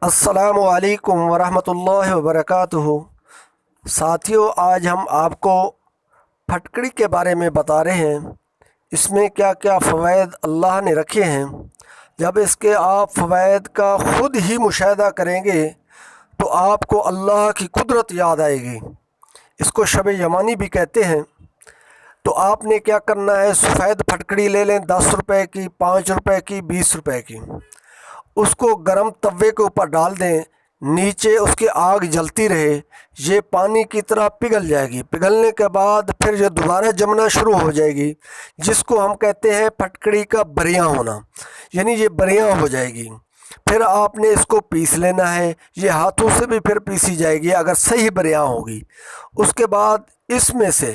السلام علیکم ورحمۃ اللہ وبرکاتہ۔ ساتھیوں، آج ہم آپ کو پھٹکڑی کے بارے میں بتا رہے ہیں۔ اس میں کیا کیا فوائد اللہ نے رکھے ہیں۔ جب اس کے آپ فوائد کا خود ہی مشاہدہ کریں گے تو آپ کو اللہ کی قدرت یاد آئے گی۔ اس کو شب یمانی بھی کہتے ہیں۔ تو آپ نے کیا کرنا ہے، سفید پھٹکڑی لے لیں، 10 روپے کی، 5 روپے کی، 20 روپے کی۔ اس کو گرم توے کے اوپر ڈال دیں، نیچے اس کی آگ جلتی رہے، یہ پانی کی طرح پگھل جائے گی۔ پگھلنے کے بعد پھر یہ دوبارہ جمنا شروع ہو جائے گی، جس کو ہم کہتے ہیں پھٹکڑی کا بریاں ہونا، یعنی یہ بریاں ہو جائے گی۔ پھر آپ نے اس کو پیس لینا ہے، یہ ہاتھوں سے بھی پھر پیسی جائے گی اگر صحیح بریاں ہوگی۔ اس کے بعد اس میں سے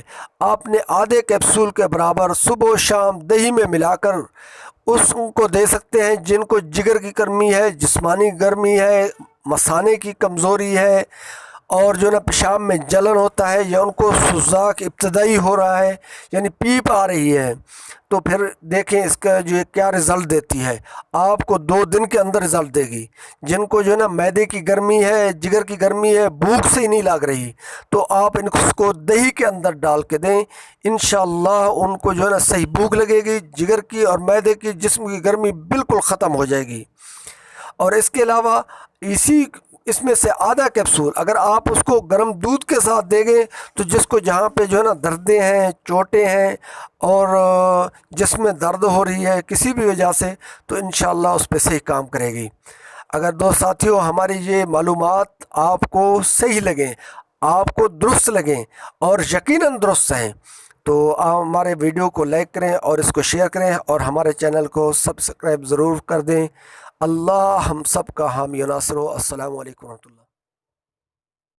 آپ نے آدھے کیپسول کے برابر صبح و شام دہی میں ملا کر اس کو دے سکتے ہیں جن کو جگر کی گرمی ہے، جسمانی گرمی ہے، مثانے کی کمزوری ہے، اور جو نا پیشاب میں جلن ہوتا ہے، یا ان کو سوزاک ابتدائی ہو رہا ہے، یعنی پیپ آ رہی ہے، تو پھر دیکھیں اس کا جو کیا رزلٹ دیتی ہے۔ آپ کو 2 دن کے اندر رزلٹ دے گی۔ جن کو جو ہے نا معدے کی گرمی ہے، جگر کی گرمی ہے، بھوک سے ہی نہیں لگ رہی، تو آپ ان کو دہی کے اندر ڈال کے دیں، انشاءاللہ ان کو جو ہے نا صحیح بھوک لگے گی، جگر کی اور معدے کی جسم کی گرمی بالکل ختم ہو جائے گی۔ اور اس کے علاوہ اس میں سے آدھا کیپسول اگر آپ اس کو گرم دودھ کے ساتھ دیں گے تو جس کو جہاں پہ جو ہے نا دردیں ہیں، چوٹیں ہیں، اور جس میں درد ہو رہی ہے کسی بھی وجہ سے، تو انشاءاللہ اس پہ صحیح کام کرے گی۔ اگر دوست ساتھیوں ہماری یہ معلومات آپ کو صحیح لگیں، آپ کو درست لگیں اور یقیناً درست ہیں، تو آپ ہمارے ویڈیو کو لائک کریں اور اس کو شیئر کریں اور ہمارے چینل کو سبسکرائب ضرور کر دیں۔ اللہ ہم سب کا حامی و ناصر ہو۔ السلام علیکم ورحمۃ اللہ۔